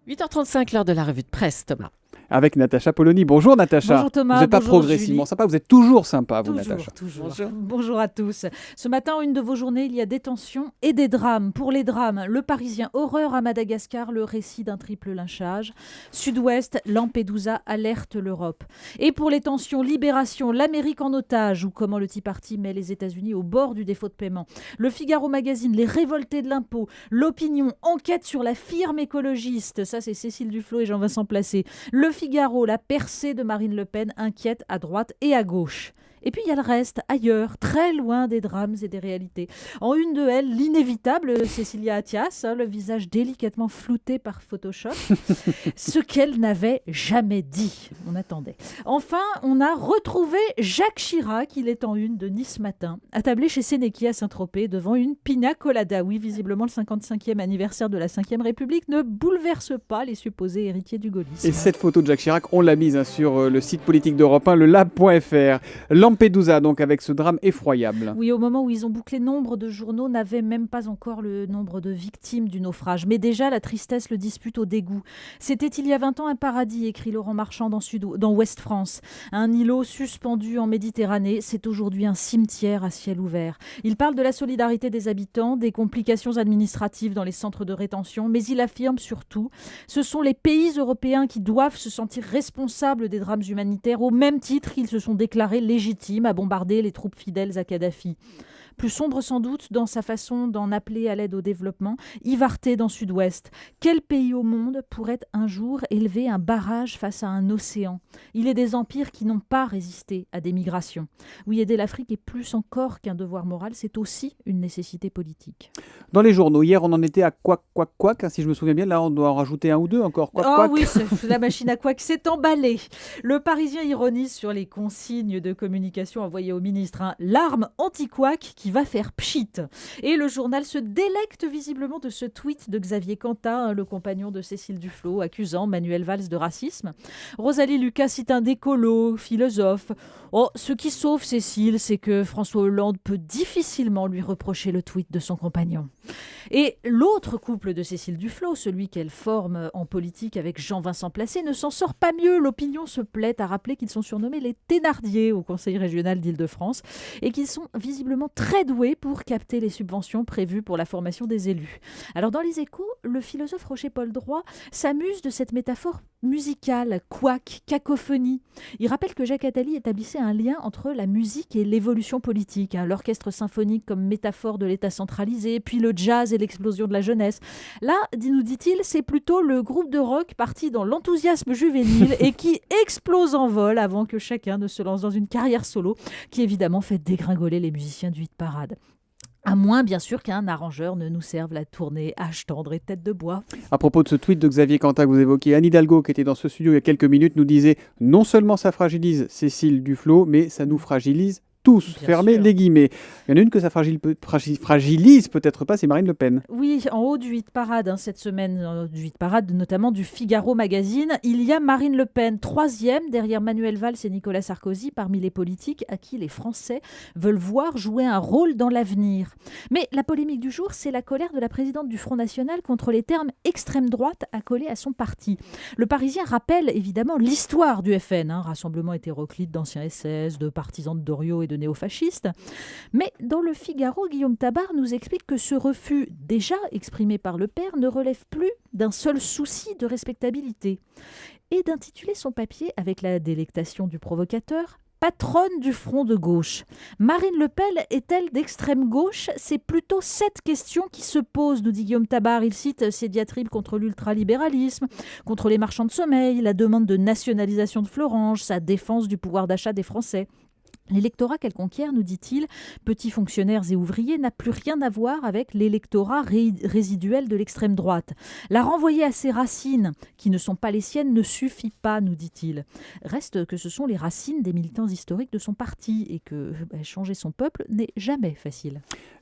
8h35, l'heure de la revue de presse, Thomas. Avec Natacha Polony. Bonjour Natacha. Bonjour Thomas. Vous n'êtes pas bonjour progressivement Julie. sympa, vous êtes toujours sympa, vous Natacha. Toujours. Bonjour. Bonjour à tous. Ce matin, en une de vos journées, il y a des tensions et des drames. Pour les drames, Le Parisien, horreur à Madagascar, le récit d'un triple lynchage. Sud-Ouest, Lampedusa alerte l'Europe. Et pour les tensions, Libération, l'Amérique en otage, ou comment le Tea Party met les États-Unis au bord du défaut de paiement. Le Figaro Magazine, les révoltés de l'impôt. L'Opinion, enquête sur la firme écologiste. Ça, c'est Cécile Duflot et Jean-Vincent Placé. Le Figaro, la percée de Marine Le Pen inquiète à droite et à gauche. Et puis il y a le reste, ailleurs, très loin des drames et des réalités. En une de elles, l'inévitable Cécilia Attias, le visage délicatement flouté par Photoshop, ce qu'elle n'avait jamais dit. On attendait. Enfin, on a retrouvé Jacques Chirac, il est en une de Nice Matin, attablé chez Sénéki à Saint-Tropez devant une pina colada. Oui, visiblement le 55e anniversaire de la Ve République ne bouleverse pas les supposés héritiers du gaullisme. Et cette photo de Jacques Chirac, on l'a mise sur le site politique d'Europe 1, le lab.fr. Lampedusa, donc, avec ce drame effroyable. Oui, au moment où ils ont bouclé, nombre de journaux n'avaient même pas encore le nombre de victimes du naufrage. Mais déjà, la tristesse le dispute au dégoût. C'était il y a 20 ans un paradis, écrit Laurent Marchand dans Ouest France. Un îlot suspendu en Méditerranée, c'est aujourd'hui un cimetière à ciel ouvert. Il parle de la solidarité des habitants, des complications administratives dans les centres de rétention, mais il affirme surtout, ce sont les pays européens qui doivent se sentir responsables des drames humanitaires, au même titre qu'ils se sont déclarés légitimes à bombarder les troupes fidèles à Kadhafi. Plus sombre sans doute dans sa façon d'en appeler à l'aide au développement, Ivarté dans Sud-Ouest. Quel pays au monde pourrait un jour élever un barrage face à un océan ? Il est des empires qui n'ont pas résisté à des migrations. Oui, aider l'Afrique est plus encore qu'un devoir moral, c'est aussi une nécessité politique. Dans les journaux, hier, on en était à quack, si je me souviens bien. Là, on doit en rajouter un ou deux encore. Quack. Oui, la machine à quack s'est emballée. Le Parisien ironise sur les consignes de communication envoyées au ministre. L'arme anti-quack qui va faire pchit. Et le journal se délecte visiblement de ce tweet de Xavier Cantat, le compagnon de Cécile Duflot, accusant Manuel Valls de racisme. Rosalie Lucas cite un écolo, philosophe. Ce qui sauve Cécile, c'est que François Hollande peut difficilement lui reprocher le tweet de son compagnon. Et l'autre couple de Cécile Duflot, celui qu'elle forme en politique avec Jean-Vincent Placé, ne s'en sort pas mieux. L'Opinion se plaît à rappeler qu'ils sont surnommés les Thénardier au Conseil régional d'Île-de-France et qu'ils sont visiblement très doués pour capter les subventions prévues pour la formation des élus. Alors dans les Échos, le philosophe Roger-Paul Droit s'amuse de cette métaphore musicale, couac, cacophonie. Il rappelle que Jacques Attali établissait un lien entre la musique et l'évolution politique. L'orchestre symphonique comme métaphore de l'État centralisé, puis le jazz et l'explosion de la jeunesse. Là, nous dit-il, c'est plutôt le groupe de rock parti dans l'enthousiasme juvénile et qui explose en vol avant que chacun ne se lance dans une carrière solo qui évidemment fait dégringoler les musiciens du hit parade. À moins, bien sûr, qu'un arrangeur ne nous serve la tournée Âge tendre et tête de bois. À propos de ce tweet de Xavier Cantat que vous évoquiez, Anne Hidalgo, qui était dans ce studio il y a quelques minutes, nous disait « Non seulement ça fragilise Cécile Duflot, mais ça nous fragilise tous ». Fermez les guillemets. Il y en a une que ça fragilise peut-être pas, c'est Marine Le Pen. Oui, en haut du hit parade, cette semaine, du hit parade, notamment du Figaro Magazine, il y a Marine Le Pen, 3e derrière Manuel Valls et Nicolas Sarkozy, parmi les politiques à qui les Français veulent voir jouer un rôle dans l'avenir. Mais la polémique du jour, c'est la colère de la présidente du Front National contre les termes extrême droite accolés à son parti. Le Parisien rappelle évidemment l'histoire du FN, rassemblement hétéroclite d'anciens SS, de partisans de Doriot et de néofascistes. Mais dans le Figaro, Guillaume Tabar nous explique que ce refus, déjà exprimé par le père, ne relève plus d'un seul souci de respectabilité. Et d'intituler son papier, avec la délectation du provocateur, patronne du front de gauche. Marine Le Pen est-elle d'extrême gauche ? C'est plutôt cette question qui se pose, nous dit Guillaume Tabar. Il cite ses diatribes contre l'ultralibéralisme, contre les marchands de sommeil, la demande de nationalisation de Florange, sa défense du pouvoir d'achat des Français. L'électorat qu'elle conquiert, nous dit-il, petits fonctionnaires et ouvriers, n'a plus rien à voir avec l'électorat résiduel de l'extrême droite. La renvoyer à ses racines, qui ne sont pas les siennes, ne suffit pas, nous dit-il. Reste que ce sont les racines des militants historiques de son parti et que changer son peuple n'est jamais facile.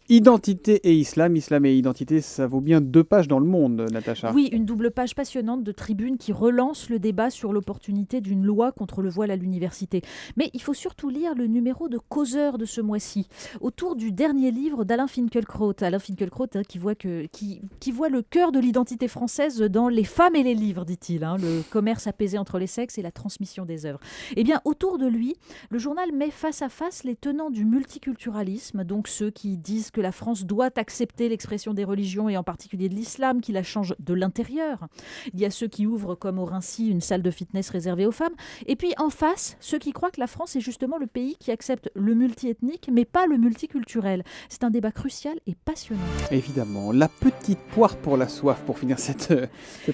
Identité et islam, islam et identité, ça vaut bien 2 pages dans Le Monde, Natacha. Oui, une double page passionnante de Tribune qui relance le débat sur l'opportunité d'une loi contre le voile à l'université. Mais il faut surtout lire le numéro de Causeur de ce mois-ci, autour du dernier livre d'Alain Finkielkraut. Alain Finkielkraut qui voit le cœur de l'identité française dans les femmes et les livres, dit-il, hein, le commerce apaisé entre les sexes et la transmission des œuvres. Eh bien, autour de lui, le journal met face à face les tenants du multiculturalisme, donc ceux qui disent que la France doit accepter l'expression des religions et en particulier de l'islam, qui la change de l'intérieur. Il y a ceux qui ouvrent, comme au Rincy, une salle de fitness réservée aux femmes. Et puis en face, ceux qui croient que la France est justement le pays qui accepte le multiethnique, mais pas le multiculturel. C'est un débat crucial et passionnant. Évidemment, la petite poire pour la soif pour finir cette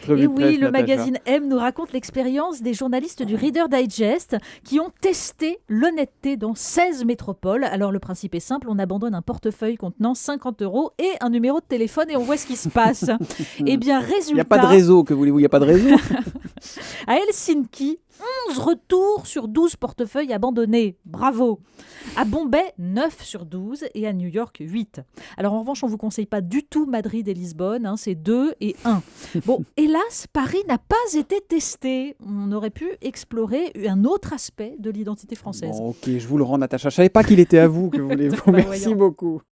revue Et de presse. oui, le Natacha. magazine M nous raconte l'expérience des journalistes du Reader Digest qui ont testé l'honnêteté dans 16 métropoles. Alors le principe est simple, on abandonne un portefeuille contenant 50 € et un numéro de téléphone et on voit ce qui se passe. Eh bien, résultat... Il n'y a pas de réseau, que voulez-vous, il n'y a pas de réseau. À Helsinki, 11 retours sur 12 portefeuilles abandonnés. Bravo. À Bombay, 9 sur 12 et à New York, 8. Alors en revanche, on ne vous conseille pas du tout Madrid et Lisbonne, hein, c'est 2 et 1. Bon, hélas, Paris n'a pas été testé. On aurait pu explorer un autre aspect de l'identité française. Bon, ok, je vous le rends, Natacha. Je ne savais pas qu'il était à vous, que voulez-vous. Bah, Merci voyons. beaucoup.